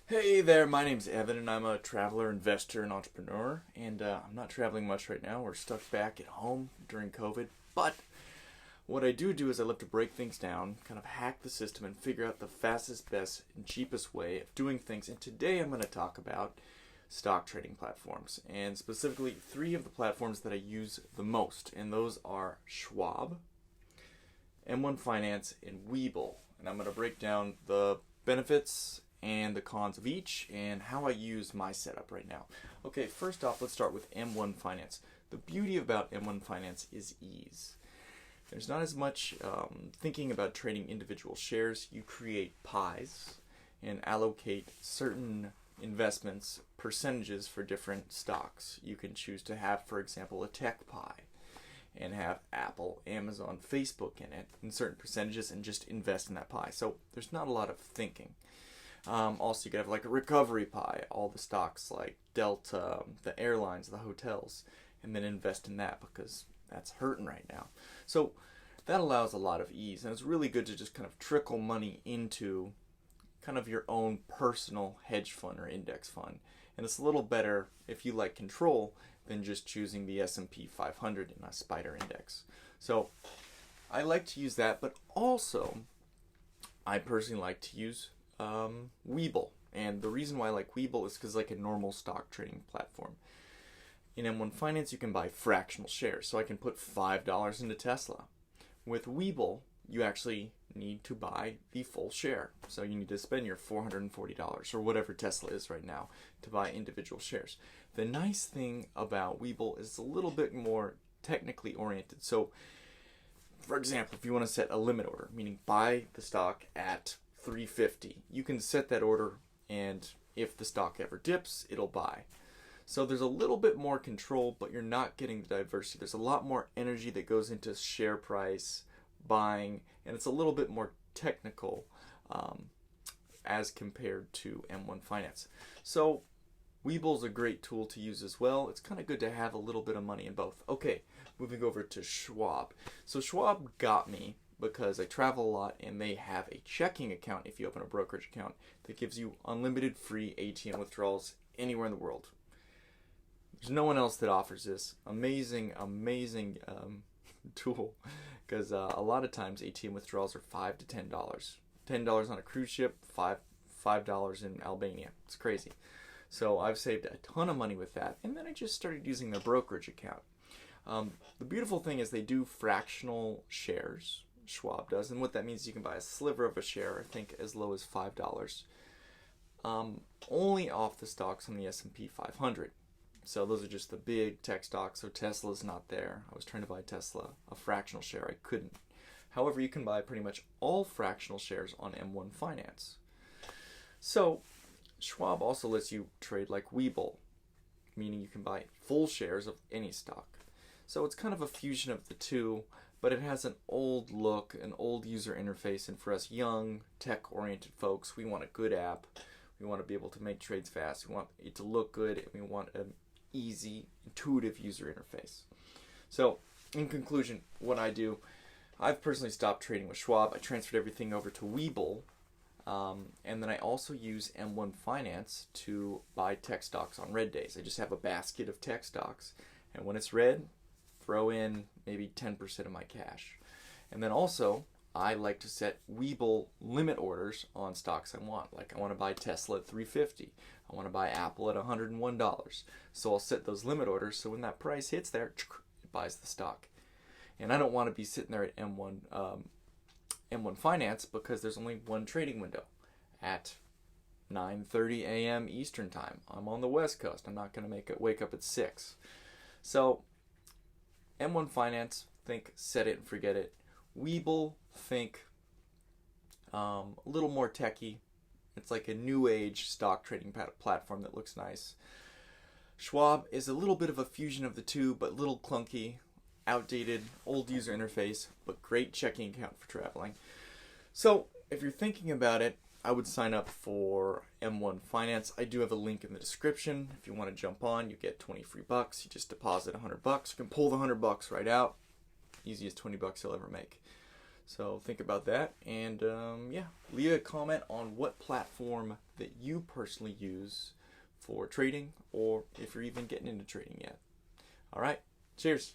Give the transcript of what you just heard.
Hey there, my name's Evan and I'm a traveler, investor, and entrepreneur. And I'm not traveling much right now. We're stuck back at home during COVID. But what I do is I love to break things down, kind of hack the system, and figure out the fastest, best, and cheapest way of doing things. And today I'm going to talk about stock trading platforms, and specifically three of the platforms that I use the most. And those are Schwab, M1 Finance, and WeBull. And I'm going to break down the benefits and the cons of each and how I use my setup right now. Okay, first off, let's start with M1 Finance. The beauty about M1 Finance is ease. There's not as much thinking about trading individual shares. You create pies and allocate certain investments, percentages for different stocks. You can choose to have, for example, a tech pie and have Apple, Amazon, Facebook in it in certain percentages and just invest in that pie. So there's not a lot of thinking. Also, you could have like a recovery pie, all the stocks like Delta, the airlines, the hotels, and then invest in that because that's hurting right now. So that allows a lot of ease, and it's really good to just kind of trickle money into kind of your own personal hedge fund or index fund. And it's a little better if you like control than just choosing the S&P 500 in a spider index. So I like to use that, but also I personally like to use WeBull. And the reason why I like WeBull is because it's like a normal stock trading platform. In M1 Finance, you can buy fractional shares. So I can put $5 into Tesla. With WeBull, you actually need to buy the full share. So you need to spend your $440 or whatever Tesla is right now to buy individual shares. The nice thing about WeBull is it's a little bit more technically oriented. So, for example, if you want to set a limit order, meaning buy the stock at 350, you can set that order, and if the stock ever dips, it'll buy. So there's a little bit more control, but you're not getting the diversity. There's a lot more energy that goes into share price, buying, and it's a little bit more technical as compared to M1 Finance. So Webull's a great tool to use as well. It's kind of good to have a little bit of money in both. Okay, moving over to Schwab. So Schwab got me because I travel a lot and they have a checking account if you open a brokerage account that gives you unlimited free ATM withdrawals anywhere in the world. There's no one else that offers this. Amazing tool, because a lot of times ATM withdrawals are $5 to $10. $10 on a cruise ship, $5 in Albania. It's crazy. So I've saved a ton of money with that, and then I just started using their brokerage account. The beautiful thing is they do fractional shares. Schwab does, and what that means is you can buy a sliver of a share, I think as low as $5, only off the stocks on the S&P 500. So those are just the big tech stocks. So Tesla's not there. I was trying to buy Tesla, a fractional share. I couldn't. However, you can buy pretty much all fractional shares on M1 Finance. So Schwab also lets you trade like WeBull, meaning you can buy full shares of any stock. So it's kind of a fusion of the two, but it has an old look, an old user interface, and for us young, tech-oriented folks, we want a good app. We want to be able to make trades fast. We want it to look good, and we want an easy, intuitive user interface. So, in conclusion, what I do, I've personally stopped trading with Schwab. I transferred everything over to WeBull, and then I also use M1 Finance to buy tech stocks on red days. I just have a basket of tech stocks, and when it's red, throw in maybe 10% of my cash. And then also, I like to set WeBull limit orders on stocks I want. Like I want to buy Tesla at $350. I want to buy Apple at $101. So I'll set those limit orders so when that price hits there, it buys the stock. And I don't want to be sitting there at M1 Finance because there's only one trading window at 9:30 a.m. Eastern time. I'm on the West Coast. I'm not going to wake up at 6. So M1 Finance, think set it and forget it. WeBull, think a little more techie. It's like a new age stock trading platform that looks nice. Schwab is a little bit of a fusion of the two, but a little clunky, outdated, old user interface, but great checking account for traveling. So if you're thinking about it, I would sign up for M1 Finance. I do have a link in the description. If you want to jump on, you get 20 free bucks. You just deposit $100. You can pull the $100 right out. Easiest $20 you'll ever make. So think about that, and yeah, leave a comment on what platform that you personally use for trading, or if you're even getting into trading yet. All right, cheers.